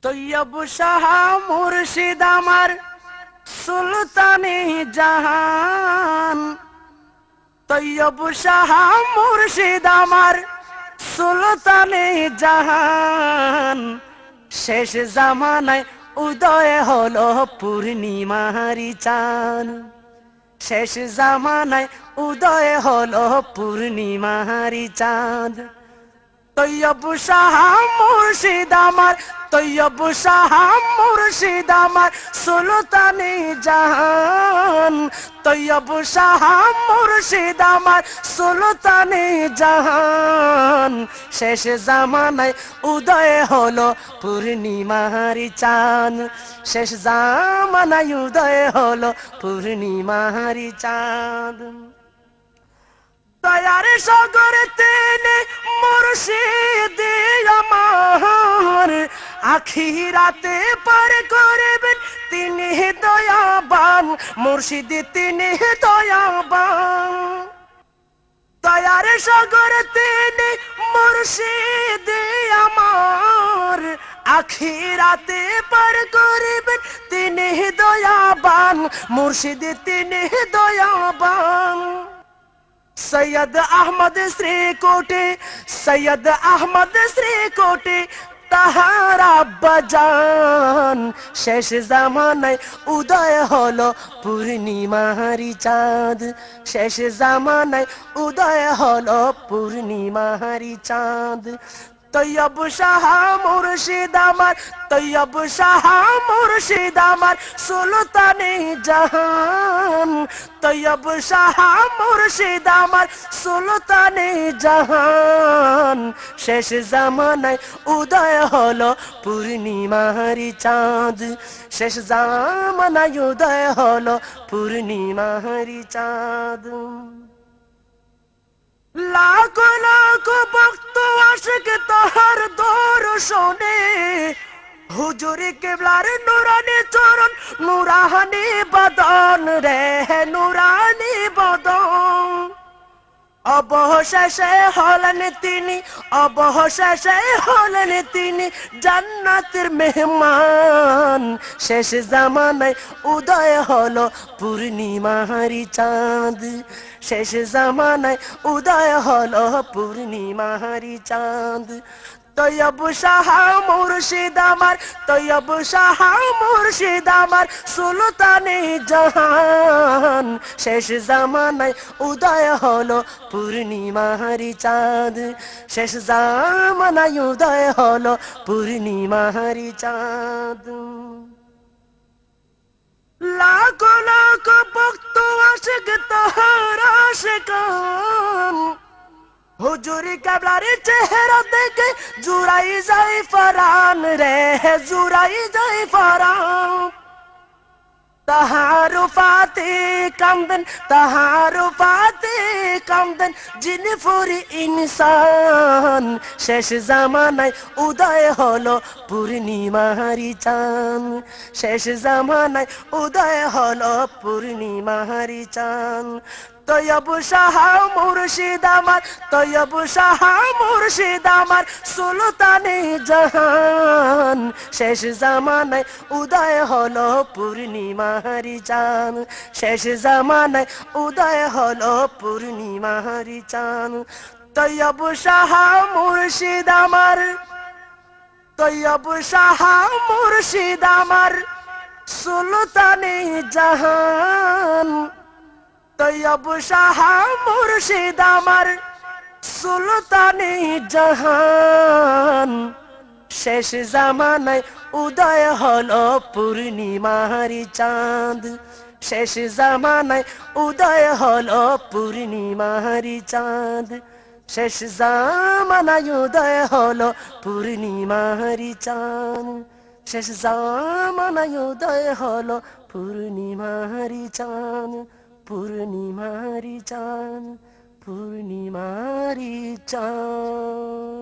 তৈয়ব শাহ মুর্শিদ আমার সুলতানে জাহান, তৈয়ব শাহ মুর্শিদ আমার সুলতানে জাহান। শেষ জামানায় উদয় হলো পূর্ণিমারি চাঁদ, শেষ জামানায় উদয় হলো পূর্ণিমারি চাঁদ। তৈয়ব শাহ মুর্শিদ আমার, তৈয়ব শাহ মুর্শিদ আমার সুলতানে জাহান, তৈয়ব শাহ মুর্শিদ আমার সুলতানে জাহান। শেষ জামানায় উদয় হলো পূর্ণিমারি চাঁদ, শেষ জামানায় উদয় হলো পূর্ণিমারি চাঁদ। দয়ার সাগর তিনি মুর্শিদ আমার, আখিরাতে পার করবেন তিনি দয়াবান, মুর্শিদ তিনি দয়াবান। দয়ার সাগর তিনি মুর্শিদ আমার, আখিরাতে পার করবেন তিনি দয়াবান, মুর্শিদ তিনি দয়াবান। সৈয়দ আহমদ শ্রীকোটে, সৈয়দ আহমদ শ্রীকোটে তাহার আব্বা জান। শেষ জামানায় উদয় হলো পূর্ণিমারি চাঁদ, শেষ জামানায় উদয় হলো পূর্ণিমারি চাঁদ। তৈয়ব শাহ মুর্শিদ আমার, তৈয়ব শাহ মুর্শিদ আমার সুলতানে জাহান, তৈয়ব শাহ মুর্শিদ আমার সুলতানে জাহান। শেষ জামানায় উদয় হলো পূর্ণিমারি চাঁদ, শেষ জামানায় উদয় হলো পূর্ণিমারি চাঁদ। লাখ লাখ ভক্ত আশিক তাহার দর্শনে, হুজুর কিবলার নুরানি চরণ নুরানি বদন রে, নুরানি বদন। অবশেষে হলেন তিনি, অবশেষে হলেন তিনি জান্নাতের মেহমান। শেষ জামানায় উদয় হলো পূর্ণিমারি চাঁদ, শেষ জামানায় উদয় হলো পূর্ণিমারি চাঁদ। তৈয়ব শাহ মুর্শিদ আমার, তৈয়ব শাহ মুর্শিদ আমার সুলতানে জাহান। শেষ জামানায় উদয় হলো পূর্ণিমারি চাঁদ, শেষ জামানায় উদয় হলো পূর্ণিমারি চাঁদ। লাখ লাখ ভক্ত আশিক তাহার আশিকান, হুজুর কিবলার চেহারা দেখে জুড়াই যায় ফরান রে, জুড়াই যায় ফরান। তাহার ফাতে কামদেন, তাহার ফাতে কামদেন যিনি ফুরি ইনসান। শেষ জামানায় উদয় হলো পূর্ণিমারি চাঁদ, শেষ জামানায় উদয় হলো পূর্ণিমারি চাঁদ। তৈয়ব শাহ মুর্শিদ আমার, তৈয়ব শাহ মুর্শিদ আমার সুলতানে জাহান। শেষ জামানায় উদয় হলো পূর্ণিমারি চাঁদ, শেষ জামানায় উদয় হলো পূর্ণিমারি চাঁদ। তৈয়ব শাহ মুর্শিদ আমার, তৈয়ব শাহ মুর্শিদ আমার সুলতানে জাহান, তৈয়ব শাহ মুর্শিদ আমার সুলতানে জাহান। শেষ জামানায় উদয় হলো পূর্ণিমারি চাঁদ, শেষ জামানায় উদয় হলো পূর্ণিমারি চাঁদ, শেষ জামানায় উদয় হলো পূর্ণিমারি চাঁদ, শেষ জামানায় উদয় হলো পূর্ণিমারি চাঁদ, পূর্ণিমারি চাঁদ, পূর্ণিমারি চাঁদ।